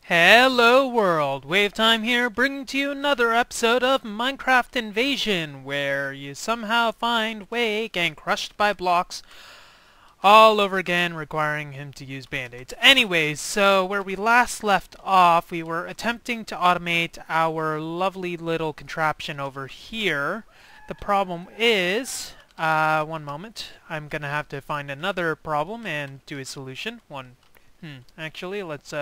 Hello world, WayofTime here, bringing to you another episode of Minecraft Invasion, where you somehow find Way getting crushed by blocks all over again, requiring him to use band-aids. Anyways, so where we last left off, we were attempting to automate our lovely little contraption over here. The problem is, one moment, I'm gonna have to find another problem and do a solution. Actually, let's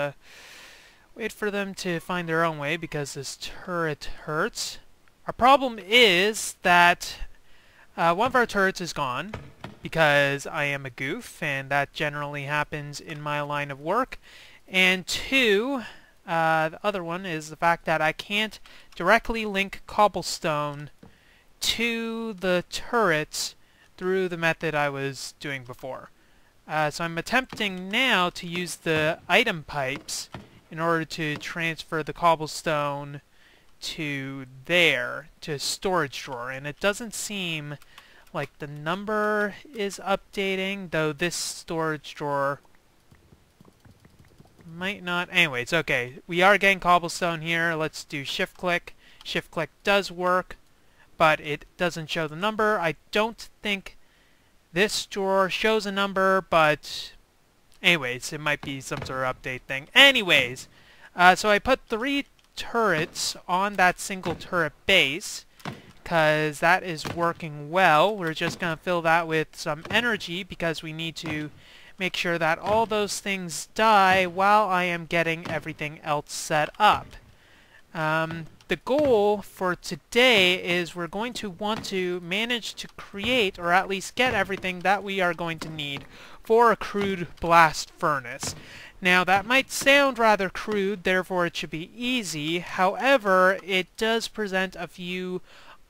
wait for them to find their own way because this turret hurts. Our problem is that one of our turrets is gone because I am a goof, and that generally happens in my line of work. And two, the other one is the fact that I can't directly link cobblestone to the turrets through the method I was doing before. So I'm attempting now to use the item pipes in order to transfer the cobblestone to there, to storage drawer. And it doesn't seem like the number is updating, though this storage drawer might not. Anyways, okay, we are getting cobblestone here. Let's do shift click. Shift click does work, but it doesn't show the number. I don't think this drawer shows a number, but anyways, it might be some sort of update thing. Anyways, so I put 3 turrets on that single turret base, because that is working well. We're just going to fill that with some energy, because we need to make sure that all those things die while I am getting everything else set up. The goal for today is we're going to want to manage to create, or at least get everything that we are going to need for a crude blast furnace. Now that might sound rather crude, therefore it should be easy. However, it does present a few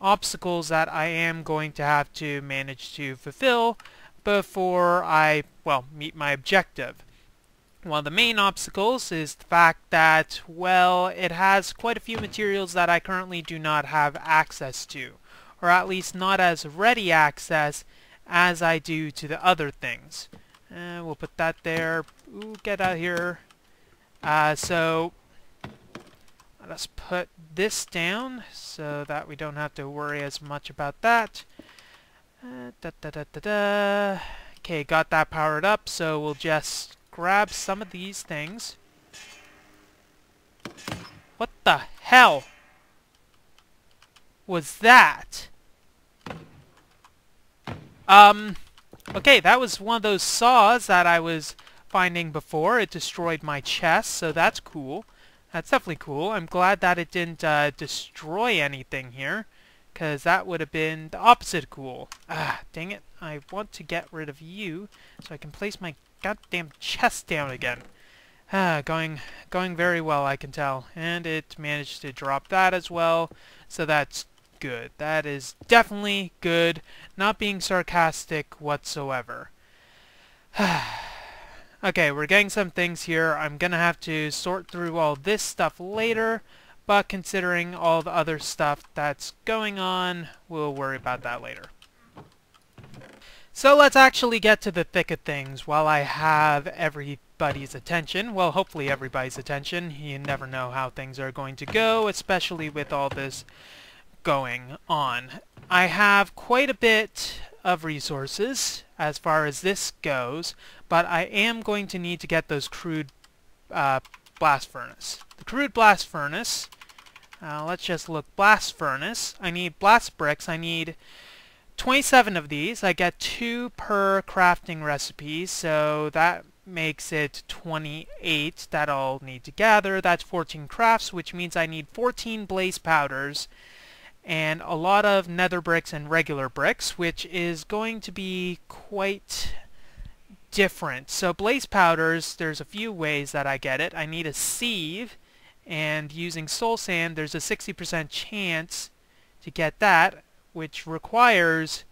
obstacles that I am going to have to manage to fulfill before I, well, meet my objective. One of the main obstacles is the fact that, well, it has quite a few materials that I currently do not have access to, or at least not as ready access as I do to the other things. We'll put that there. Ooh, get out of here. So let us put this down so that we don't have to worry as much about that. Okay, got that powered up, so we'll just grab some of these things. What the hell was that? Okay, that was one of those saws that I was finding before. It destroyed my chest, so that's cool. That's definitely cool. I'm glad that it didn't destroy anything here, because that would have been the opposite cool. Ah, dang it. I want to get rid of you so I can place my goddamn chest down again. Going very well, I can tell. And it managed to drop that as well, so that's good. That is definitely good. Not being sarcastic whatsoever. Okay, we're getting some things here. I'm gonna have to sort through all this stuff later, but considering all the other stuff that's going on, we'll worry about that later. So let's actually get to the thick of things while I have everybody's attention. Well, hopefully everybody's attention. You never know how things are going to go, especially with all this going on. I have quite a bit of resources as far as this goes, but I am going to need to get those crude blast furnace. The crude blast furnace, let's just look. Blast furnace, I need blast bricks. I need 27 of these. I get 2 per crafting recipe, so that makes it 28 that I'll need to gather. That's 14 crafts, which means I need 14 blaze powders and a lot of nether bricks and regular bricks, which is going to be quite different. So blaze powders, there's a few ways that I get it. I need a sieve, and using soul sand, there's a 60% chance to get that, which requires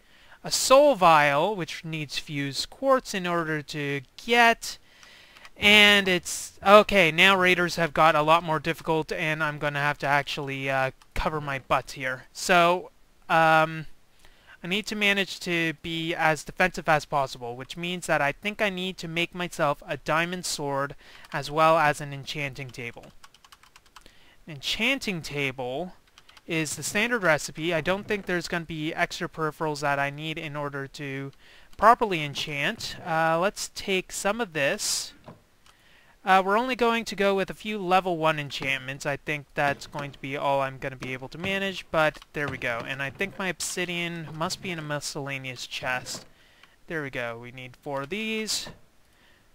a soul vial, which needs fused quartz in order to get. And it's okay, now raiders have got a lot more difficult, and I'm gonna have to actually cover my butt here. So I need to manage to be as defensive as possible, which means that I think I need to make myself a diamond sword as well as an enchanting table. An enchanting table is the standard recipe. I don't think there's going to be extra peripherals that I need in order to properly enchant. Let's take some of this. We're only going to go with a few level 1 enchantments. I think that's going to be all I'm going to be able to manage, but there we go. And I think my obsidian must be in a miscellaneous chest. There we go. We need 4 of these.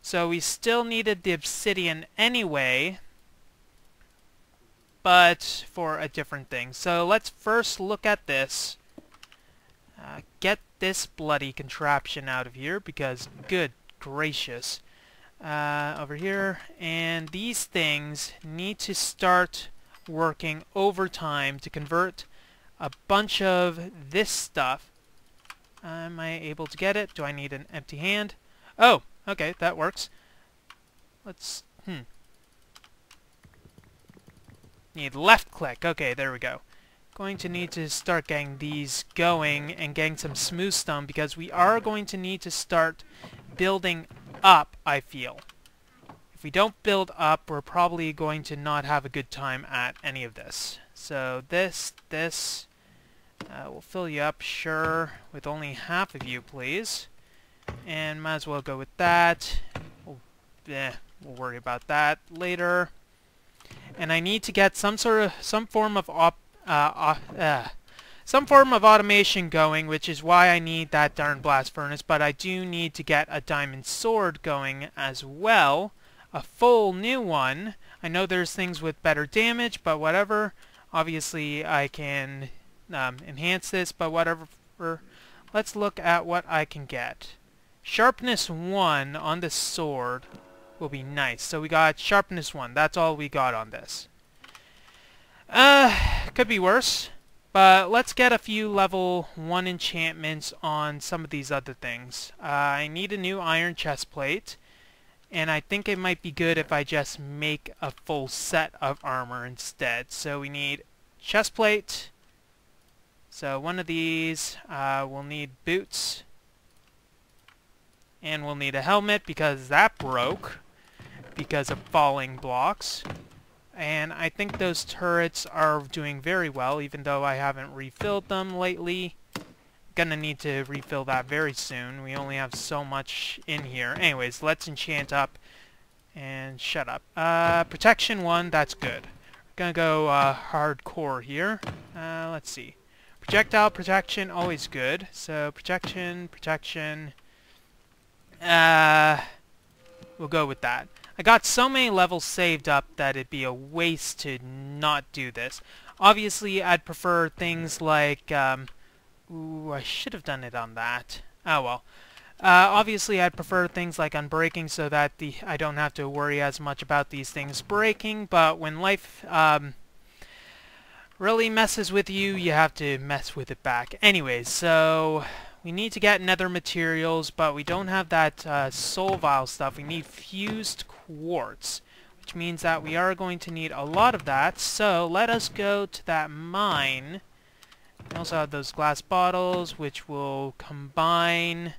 So we still needed the obsidian anyway, but for a different thing. So let's first look at this. Get this bloody contraption out of here, because good gracious. Over here, and these things need to start working overtime to convert a bunch of this stuff. Am I able to get it? Do I need an empty hand? Oh, okay, that works. Let's, need left click. Okay, there we go. Going to need to start getting these going and getting some smooth stone, because we are going to need to start building up, I feel. If we don't build up, we're probably going to not have a good time at any of this. So this will fill you up, sure, with only half of you, please. And might as well go with that. We'll worry about that later. And I need to get some form of automation going, which is why I need that darn blast furnace, but I do need to get a diamond sword going as well. A full new one. I know there's things with better damage, but whatever. Obviously I can enhance this, but whatever. Let's look at what I can get. Sharpness 1 on the sword will be nice. So we got sharpness 1. That's all we got on this. Could be worse. But let's get a few level 1 enchantments on some of these other things. I need a new iron chest plate, and I think it might be good if I just make a full set of armor instead. So we need chest plate. So one of these, we'll need boots, and we'll need a helmet because that broke because of falling blocks. And I think those turrets are doing very well, even though I haven't refilled them lately. Gonna need to refill that very soon. We only have so much in here. Anyways, let's enchant up and shut up. Protection 1, that's good. Gonna go hardcore here. Let's see. Projectile protection, always good. So protection. We'll go with that. I got so many levels saved up that it'd be a waste to not do this. Obviously, I'd prefer things like, ooh, I should have done it on that. Oh well. Obviously, I'd prefer things like unbreaking so that I don't have to worry as much about these things breaking, but when life really messes with you, you have to mess with it back. Anyways, so we need to get nether materials, but we don't have that soul vial stuff. We need fused quartz, which means that we are going to need a lot of that. So let us go to that mine. We also have those glass bottles, which will combine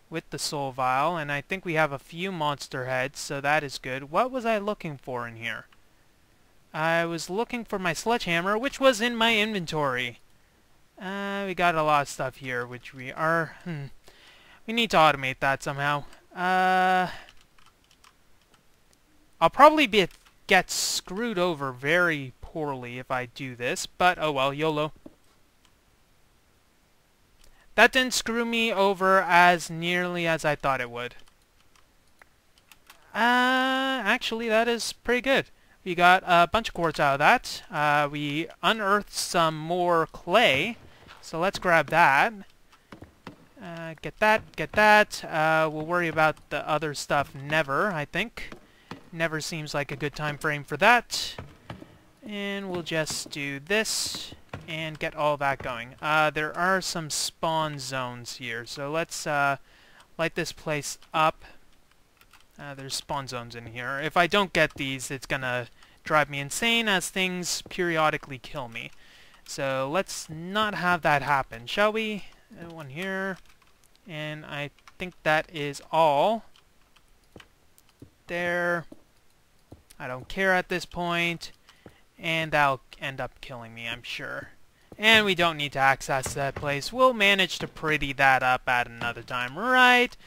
with the soul vial, and I think we have a few monster heads, so that is good. What was I looking for in here? I was looking for my sledgehammer, which was in my inventory. We got a lot of stuff here, which we are... we need to automate that somehow. I'll probably get screwed over very poorly if I do this, but oh well, YOLO. That didn't screw me over as nearly as I thought it would. Actually, that is pretty good. We got a bunch of quartz out of that. We unearthed some more clay, so let's grab that. Get that. We'll worry about the other stuff never, I think. Never seems like a good time frame for that. And we'll just do this and get all that going. There are some spawn zones here, so let's light this place up. There's spawn zones in here. If I don't get these, it's gonna drive me insane as things periodically kill me. So let's not have that happen, shall we? and one here, and I think that is all. There. I don't care at this point, and that'll end up killing me, I'm sure. And we don't need to access that place. We'll manage to pretty that up at another time, right?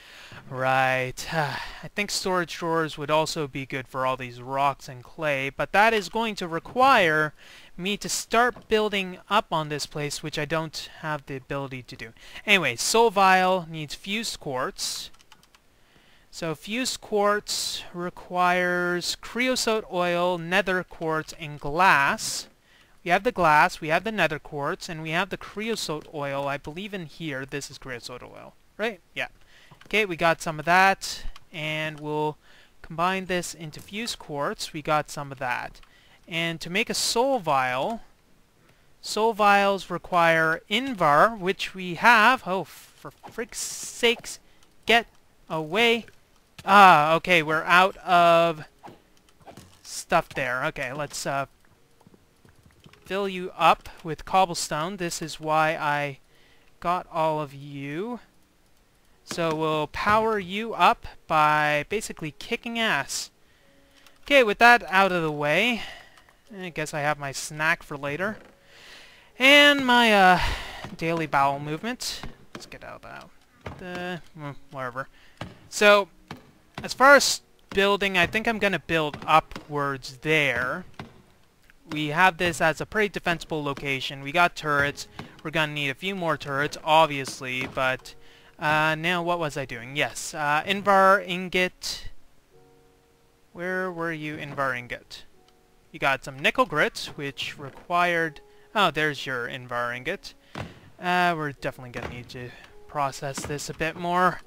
Right. I think storage drawers would also be good for all these rocks and clay, but that is going to require me to start building up on this place, which I don't have the ability to do. Anyway, soul vial needs fused quartz. So fused quartz requires creosote oil, nether quartz, and glass. We have the glass, we have the nether quartz, and we have the creosote oil. I believe in here this is creosote oil, right? Yeah. Okay, we got some of that, and we'll combine this into fused quartz. We got some of that. And to make a soul vials require invar, which we have. Oh, for frick's sakes, get away. Ah, okay, we're out of stuff there. Okay, let's fill you up with cobblestone. This is why I got all of you. So we'll power you up by basically kicking ass. Okay, with that out of the way, I guess I have my snack for later. And my daily bowel movement. Let's get out of that. Whatever. So, as far as building, I think I'm going to build upwards there. We have this as a pretty defensible location. We got turrets. We're going to need a few more turrets, obviously, but now what was I doing? Yes, Invar Ingot. Where were you, Invar Ingot? You got some nickel grit, which required... Oh, there's your Invar Ingot. We're definitely going to need to process this a bit more.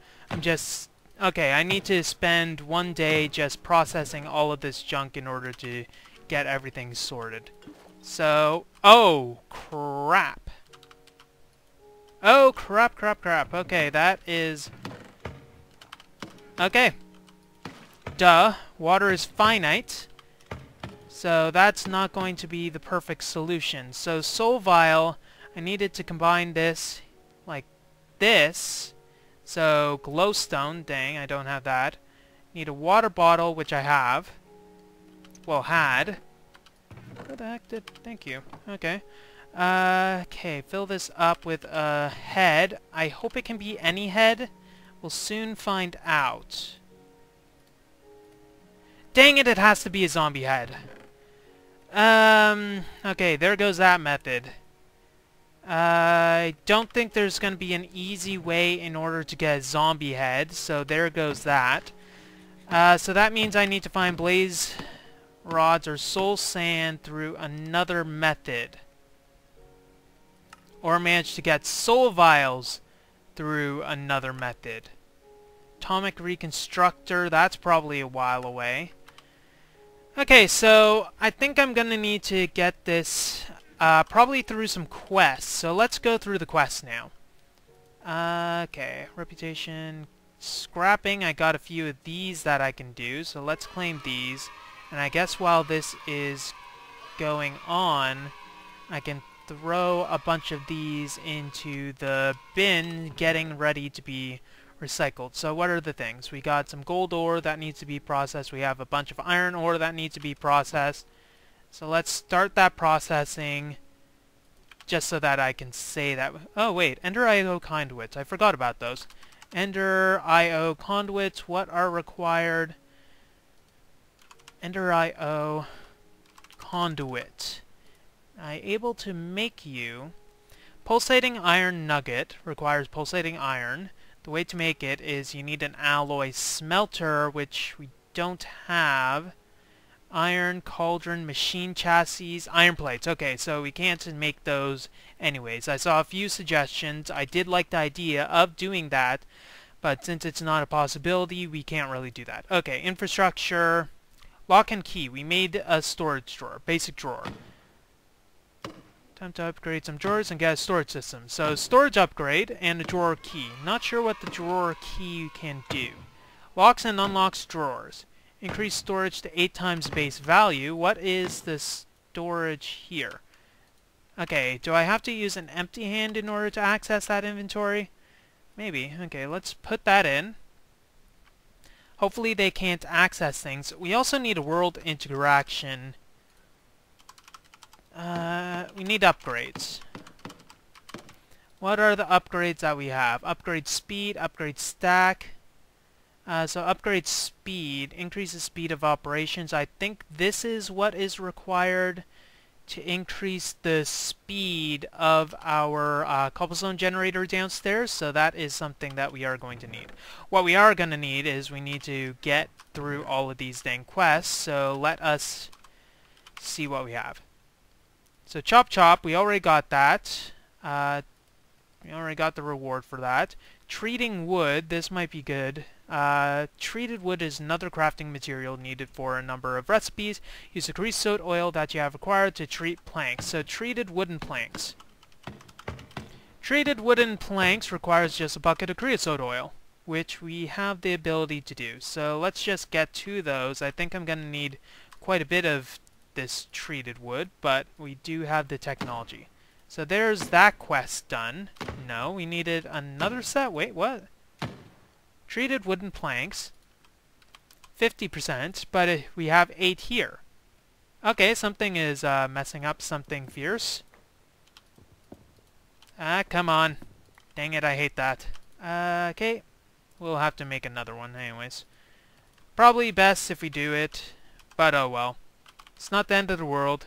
Okay, I need to spend one day just processing all of this junk in order to get everything sorted. So... Oh, crap. Oh, crap. Okay, that is... Okay. Duh. Water is finite. So that's not going to be the perfect solution. So soul vial, I needed to combine this like this. So glowstone, dang, I don't have that. Need a water bottle, which I have. Well, had. Where the heck did... Thank you. Okay. Okay, fill this up with a head. I hope it can be any head. We'll soon find out. Dang it, it has to be a zombie head. Okay, there goes that method. I don't think there's going to be an easy way in order to get a zombie head, so there goes that. So that means I need to find blaze rods or soul sand through another method. Or manage to get soul vials through another method. Atomic reconstructor, that's probably a while away. Okay, so I think I'm going to need to get this probably through some quests. So let's go through the quests now. Okay, reputation, scrapping. I got a few of these that I can do, so let's claim these. And I guess while this is going on, I can throw a bunch of these into the bin, getting ready to be recycled. So what are the things? We got some gold ore that needs to be processed. We have a bunch of iron ore that needs to be processed. So let's start that processing just so that I can say that... Oh wait, Ender IO conduits. I forgot about those. Ender IO conduits, what are required? Ender IO conduit. I able to make you... Pulsating iron nugget requires pulsating iron. The way to make it is you need an alloy smelter, which we don't have. Iron cauldron, machine chassis, iron plates. Okay, so we can't make those anyways. I saw a few suggestions. I did like the idea of doing that, but since it's not a possibility, we can't really do that. Okay, infrastructure, lock and key. We made a storage drawer, basic drawer. Time to upgrade some drawers and get a storage system. So storage upgrade and a drawer key. Not sure what the drawer key can do. Locks and unlocks drawers. Increase storage to 8 times base value. What is the storage here? Okay, do I have to use an empty hand in order to access that inventory? Maybe. Okay, let's put that in. Hopefully they can't access things. We also need a world interaction. We need upgrades. What are the upgrades that we have? Upgrade speed, upgrade stack. So upgrade speed, increases speed of operations. I think this is what is required to increase the speed of our cobblestone generator downstairs, so that is something that we are going to need. What we are going to need is we need to get through all of these dang quests, so let us see what we have. So chop chop, we already got that. We already got the reward for that. Treating wood, this might be good. Treated wood is another crafting material needed for a number of recipes. Use the creosote oil that you have acquired to treat planks. So treated wooden planks. Treated wooden planks requires just a bucket of creosote oil, which we have the ability to do. So let's just get to those. I think I'm going to need quite a bit of this treated wood, but we do have the technology. So there's that quest done. No, we needed another set. Wait, what? Treated wooden planks. 50%, but we have 8 here. Okay, something is messing up something fierce. Come on. Dang it, I hate that. Okay, we'll have to make another one anyways. Probably best if we do it, but oh well. It's not the end of the world.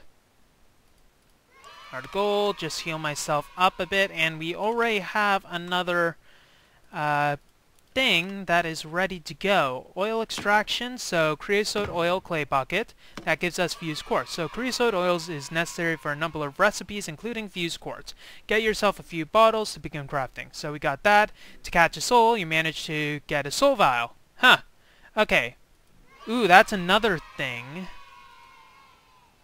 Our goal, just heal myself up a bit, and we already have another thing that is ready to go. Oil extraction, so creosote oil clay bucket, that gives us fused quartz. So creosote oils is necessary for a number of recipes, including fused quartz. Get yourself a few bottles to begin crafting. So we got that. To catch a soul, you managed to get a soul vial. Huh. Okay. Ooh, that's another thing.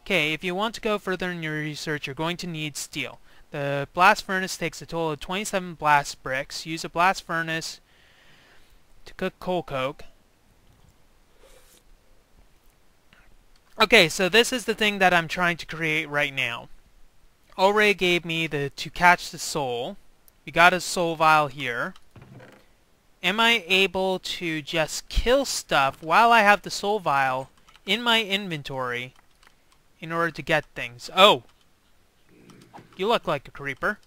Okay, if you want to go further in your research, you're going to need steel. The blast furnace takes a total of 27 blast bricks. Use a blast furnace to cook coal coke. Okay, so this is the thing that I'm trying to create right now. Already gave me the to catch the soul. We got a soul vial here. Am I able to just kill stuff while I have the soul vial in my inventory in order to get things? Oh! You look like a creeper.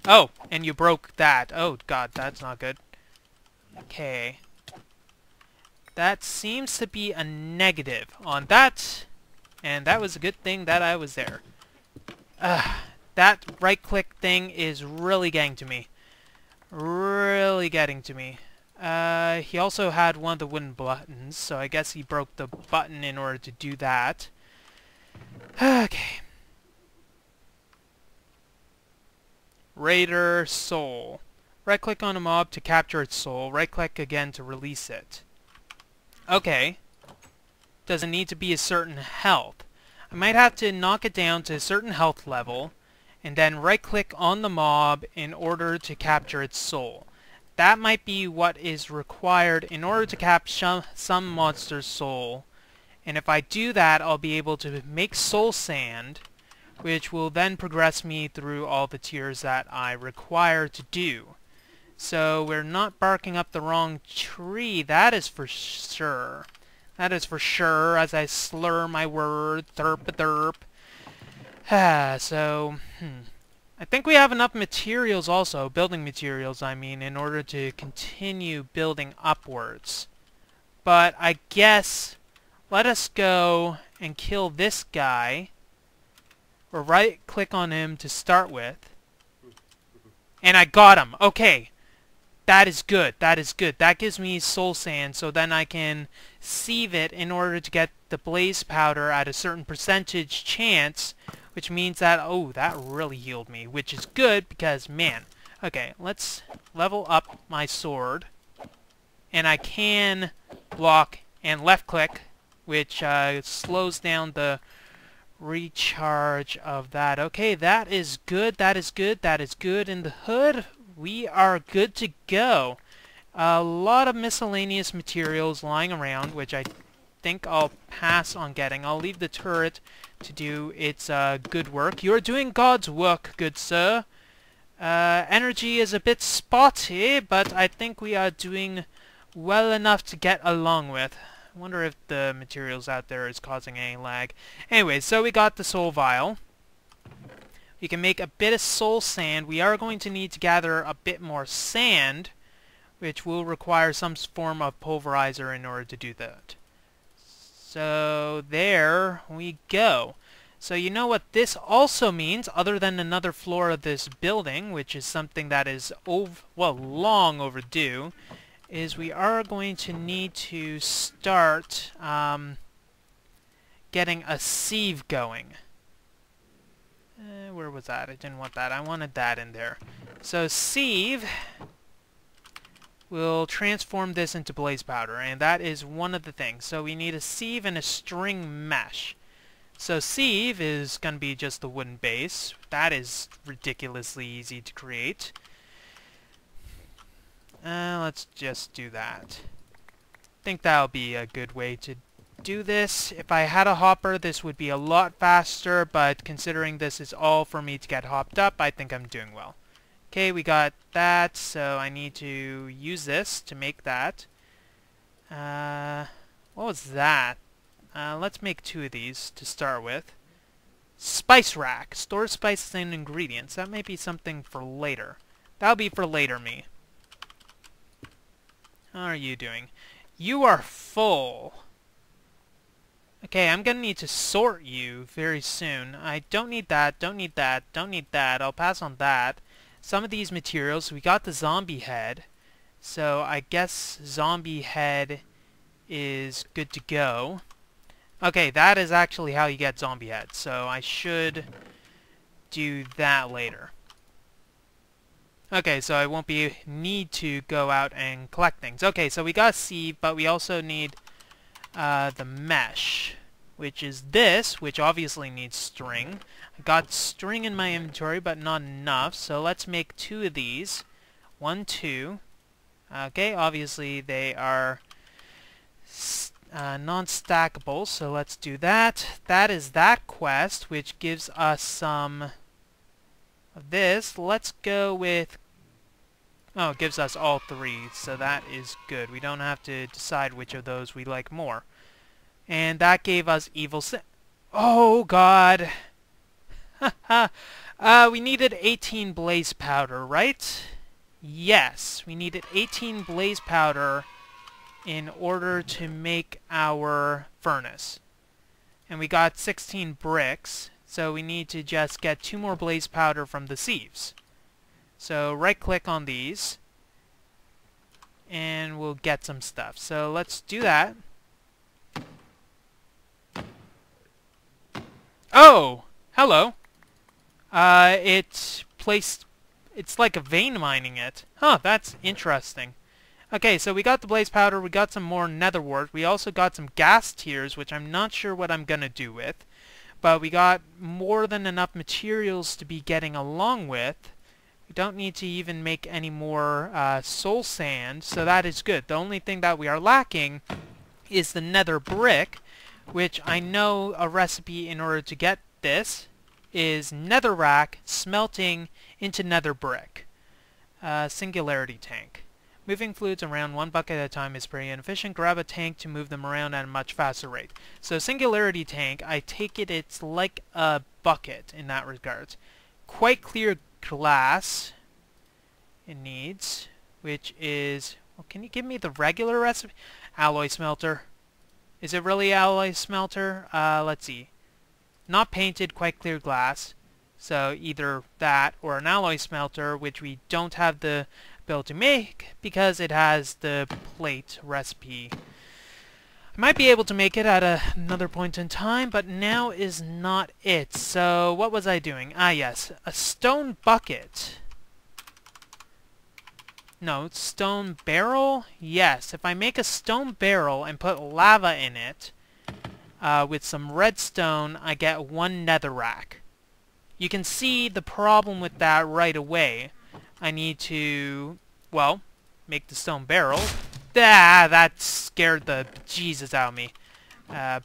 Oh, and you broke that. Oh god, that's not good. Okay. That seems to be a negative on that. And that was a good thing that I was there. That right-click thing is really getting to me. Really getting to me. He also had one of the wooden buttons, so I guess he broke the button in order to do that. Okay. Raider soul. Right-click on a mob to capture its soul. Right-click again to release it. Okay. Does it need to be a certain health? I might have to knock it down to a certain health level, and then right-click on the mob in order to capture its soul. That might be what is required in order to capture some monster's soul. And if I do that, I'll be able to make soul sand, which will then progress me through all the tiers that I require to do. So we're not barking up the wrong tree, that is for sure. That is for sure, as I slur my word, therp-a-derp. I think we have enough materials also, building materials I mean, in order to continue building upwards. But I guess, let us go and kill this guy, or right-click on him to start with. And I got him! Okay! That is good, that is good. That gives me soul sand, so then I can sieve it in order to get the blaze powder at a certain percentage chance, which means that, oh, that really healed me, which is good because, man. Okay, let's level up my sword. And I can block and left-click, which slows down the recharge of that. Okay, that is good, that is good, that is good in the hood. We are good to go. A lot of miscellaneous materials lying around, which I think I'll pass on getting. I'll leave the turret to do its good work. You're doing God's work, good sir. Energy is a bit spotty, but I think we are doing well enough to get along with. I wonder if the materials out there is causing any lag. Anyway, so we got the soul vial. We can make a bit of soul sand. We are going to need to gather a bit more sand, which will require some form of pulverizer in order to do that. So there we go. So you know what this also means, other than another floor of this building, which is something that is long overdue, is we are going to need to start getting a sieve going. Where was that? I didn't want that. I wanted that in there. So sieve will transform this into blaze powder, and that is one of the things. So we need a sieve and a string mesh. So sieve is going to be just the wooden base. That is ridiculously easy to create. Let's just do that. I think that'll be a good way to do this. If I had a hopper, this would be a lot faster, but considering this is all for me to get hopped up, I think I'm doing well. Okay, we got that, so I need to use this to make that. What was that? Let's make 2 of these to start with. Spice rack. Store spices and ingredients. That may be something for later. That'll be for later me. How are you doing? You are full. Okay, I'm gonna need to sort you very soon. I don't need that, don't need that, don't need that. I'll pass on that. Some of these materials, we got the zombie head. So I guess zombie head is good to go. Okay, that is actually how you get zombie head. So I should do that later. Okay, so I won't need to go out and collect things. Okay, so we got sieve, but we also need the mesh, which is this, which obviously needs string. I got string in my inventory, but not enough, so let's make 2 of these. 1, 2. Okay, obviously they are non-stackable, so let's do that. That is that quest, which gives us some of this. Let's go with... Oh, it gives us all 3, so that is good. We don't have to decide which of those we like more. And that gave us evil sin. Oh, God! We needed 18 blaze powder, right? Yes, we needed 18 blaze powder in order to make our furnace. And we got 16 bricks, so we need to just get 2 more blaze powder from the sieves. So right-click on these, and we'll get some stuff. So let's do that. Oh! Hello! It's like a vein mining it. Huh, that's interesting. Okay, so we got the blaze powder, we got some more nether wart, we also got some gas tiers, which I'm not sure what I'm gonna do with. But we got more than enough materials to be getting along with. We don't need to even make any more soul sand, so that is good. The only thing that we are lacking is the nether brick, which I know a recipe in order to get this is netherrack smelting into nether brick. Singularity tank. Moving fluids around 1 bucket at a time is pretty inefficient. Grab a tank to move them around at a much faster rate. So singularity tank, I take it's like a bucket in that regard. Quite clear glass it needs, which is... Well, can you give me the regular recipe? Alloy smelter. Is it really alloy smelter? Let's see. Not painted, quite clear glass. So either that or an alloy smelter, which we don't have the ability to make because it has the plate recipe. I might be able to make it at another point in time, but now is not it. So what was I doing? Ah, yes. A stone bucket. No, stone barrel? Yes. If I make a stone barrel and put lava in it, with some redstone, I get 1 netherrack. You can see the problem with that right away. I need to, well, make the stone barrel. Ah, that scared the Jesus out of me. Uh,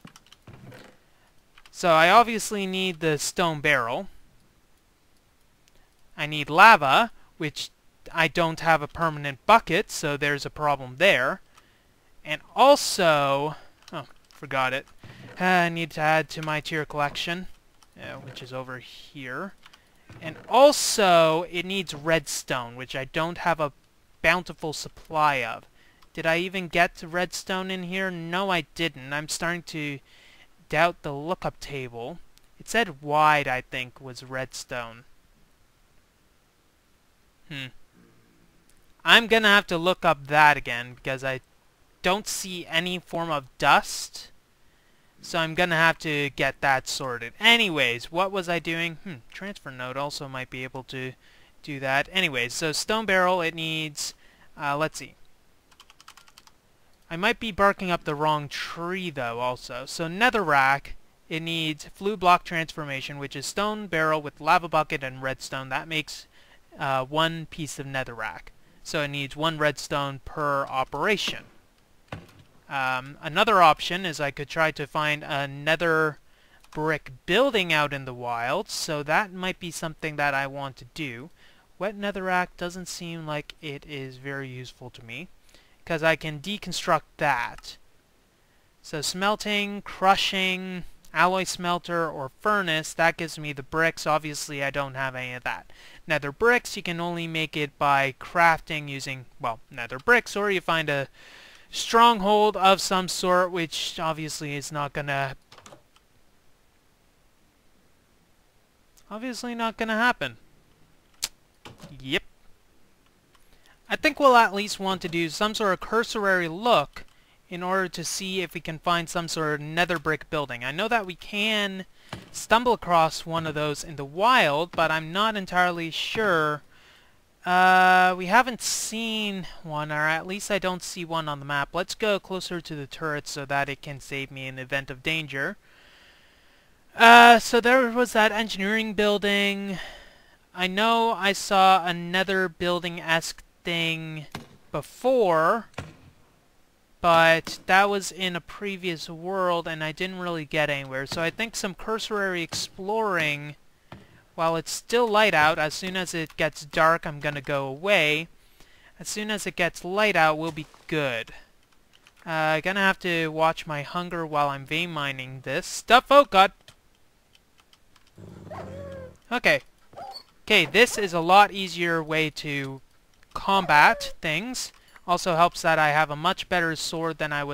so I obviously need the stone barrel. I need lava, which I don't have a permanent bucket, so there's a problem there. And also... oh, forgot it. I need to add to my tier collection, which is over here. And also, it needs redstone, which I don't have a bountiful supply of. Did I even get to redstone in here? No, I didn't. I'm starting to doubt the lookup table. It said wide, I think, was redstone. I'm gonna have to look up that again, because I don't see any form of dust. So I'm gonna have to get that sorted. Anyways, what was I doing? Transfer node also might be able to do that. Anyways, so stone barrel, it needs... let's see. I might be barking up the wrong tree, though, also. So netherrack, it needs flue block transformation, which is stone barrel with lava bucket and redstone. That makes one piece of netherrack. So it needs one redstone per operation. Another option is I could try to find a nether brick building out in the wild, so that might be something that I want to do. Wet netherrack doesn't seem like it is very useful to me, because I can deconstruct that. So smelting, crushing, alloy smelter, or furnace, that gives me the bricks. Obviously I don't have any of that. Nether bricks, you can only make it by crafting using, well, nether bricks, or you find a stronghold of some sort, which obviously is not gonna happen. Yep. I think we'll at least want to do some sort of cursory look in order to see if we can find some sort of nether brick building. I know that we can stumble across one of those in the wild, but I'm not entirely sure. We haven't seen one, or at least I don't see one on the map. Let's go closer to the turret so that it can save me in the event of danger. So there was that engineering building. I know I saw a nether building-esque thing before, but that was in a previous world and I didn't really get anywhere. So I think some cursory exploring while it's still light out. As soon as it gets dark, I'm gonna go away. As soon as it gets light out, we'll be good. Gonna have to watch my hunger while I'm vein mining this stuff. Oh god! Okay. Okay, this is a lot easier way to combat things. Also helps that I have a much better sword than I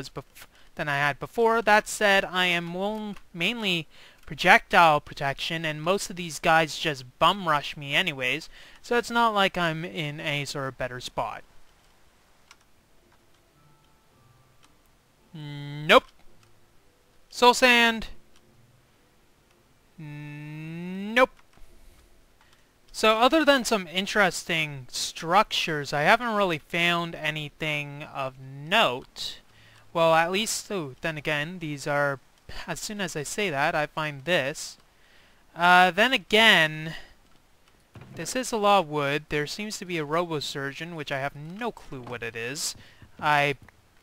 had before. That said, I am mainly projectile protection, and most of these guys just bum rush me anyways, so it's not like I'm in a sort of better spot. Nope. Soul sand. Nope. So other than some interesting structures, I haven't really found anything of note. Well, at least, oh, then again, these are, as soon as I say that, I find this. Then again, this is a lot of wood. There seems to be a robo-surgeon, which I have no clue what it is. I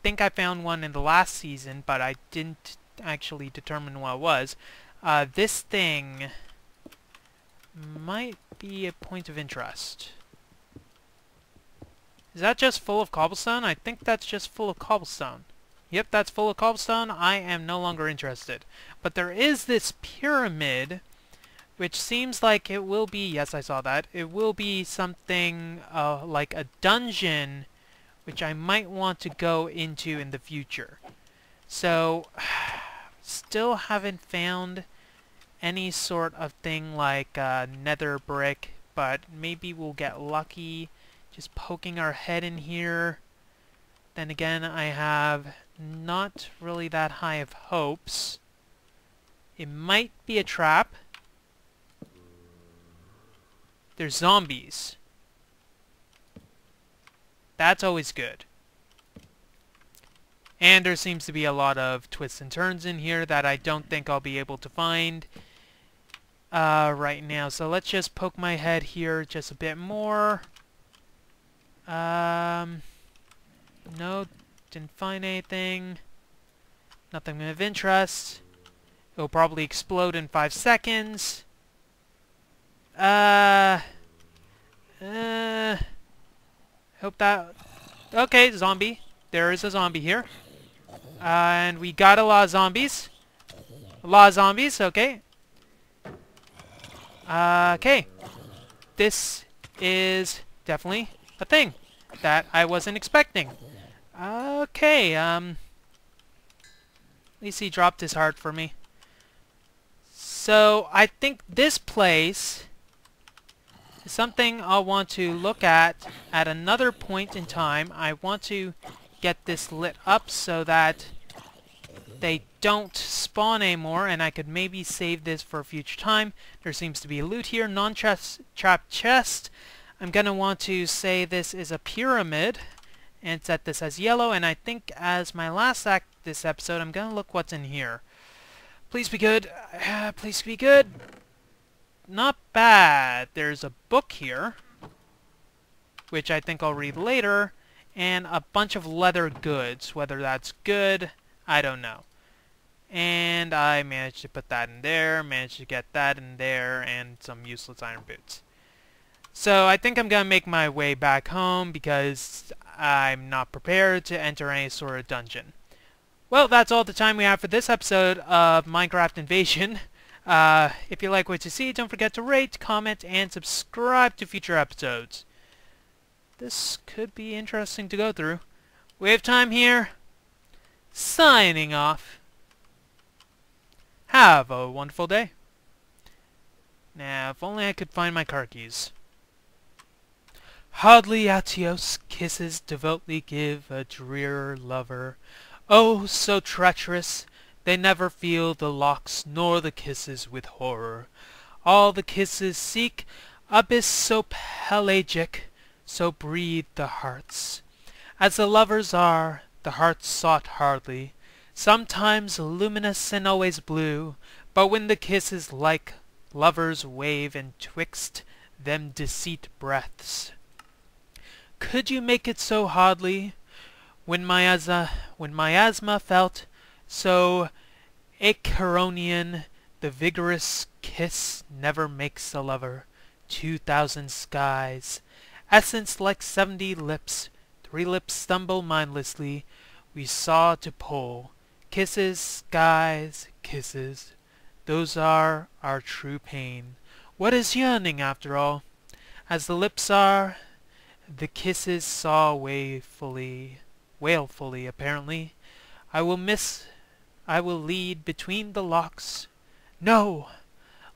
think I found one in the last season, but I didn't actually determine what it was. This thing might be a point of interest. Is that just full of cobblestone? I think that's just full of cobblestone. Yep, that's full of cobblestone. I am no longer interested. But there is this pyramid, which seems like it will be, yes, I saw that, it will be something like a dungeon, which I might want to go into in the future. So, still haven't found any sort of thing like nether brick, but maybe we'll get lucky just poking our head in here. Then again, I have not really that high of hopes. It might be a trap. There's zombies. That's always good. And there seems to be a lot of twists and turns in here that I don't think I'll be able to find right now. So let's just poke my head here just a bit more. No, didn't find anything. Nothing of interest. It'll probably explode in 5 seconds. Hope that... Okay, zombie. There is a zombie here. And we got a lot of zombies. A lot of zombies, okay. Okay. This is definitely a thing that I wasn't expecting. Okay, at least he dropped his heart for me. So, I think this place is something I'll want to look at another point in time. I want to get this lit up so that they don't spawn anymore, and I could maybe save this for a future time. There seems to be loot here. Non-trap chest. I'm going to want to say this is a pyramid and set this as yellow, and I think as my last act this episode, I'm going to look what's in here. Please be good. Please be good. Not bad. There's a book here, which I think I'll read later, and a bunch of leather goods. Whether that's good, I don't know. And I managed to put that in there, managed to get that in there, and some useless iron boots. So I think I'm going to make my way back home because I'm not prepared to enter any sort of dungeon. Well, that's all the time we have for this episode of Minecraft Invasion. If you like what you see, don't forget to rate, comment, and subscribe to future episodes. This could be interesting to go through. WayofTime here, signing off. Have a wonderful day. Now, if only I could find my car keys. Hardly Atios kisses devoutly give a drear lover. Oh, so treacherous, they never feel the locks nor the kisses with horror. All the kisses seek abyss so pelagic, so breathe the hearts. As the lovers are, the hearts sought hardly, sometimes luminous and always blue, but when the kisses like lovers wave and twixt them deceit breaths. Could you make it so hardly? When miasma felt so Acheronian, the vigorous kiss never makes a lover. 2,000 skies, essence like 70 lips, 3 lips stumble mindlessly, we saw to pull. Kisses, skies, kisses, those are our true pain. What is yearning after all? As the lips are, the kisses saw wailfully apparently. I will lead between the locks. No!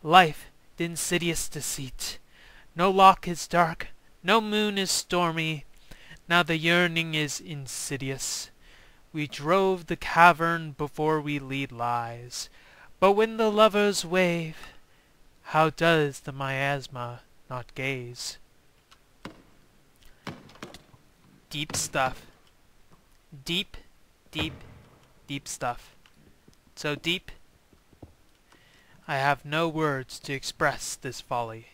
Life, the insidious deceit. No lock is dark, no moon is stormy. Now the yearning is insidious. We drove the cavern before we lead lies. But when the lovers wave, how does the miasma not gaze? Deep stuff. Deep, deep, deep stuff. So deep, I have no words to express this folly.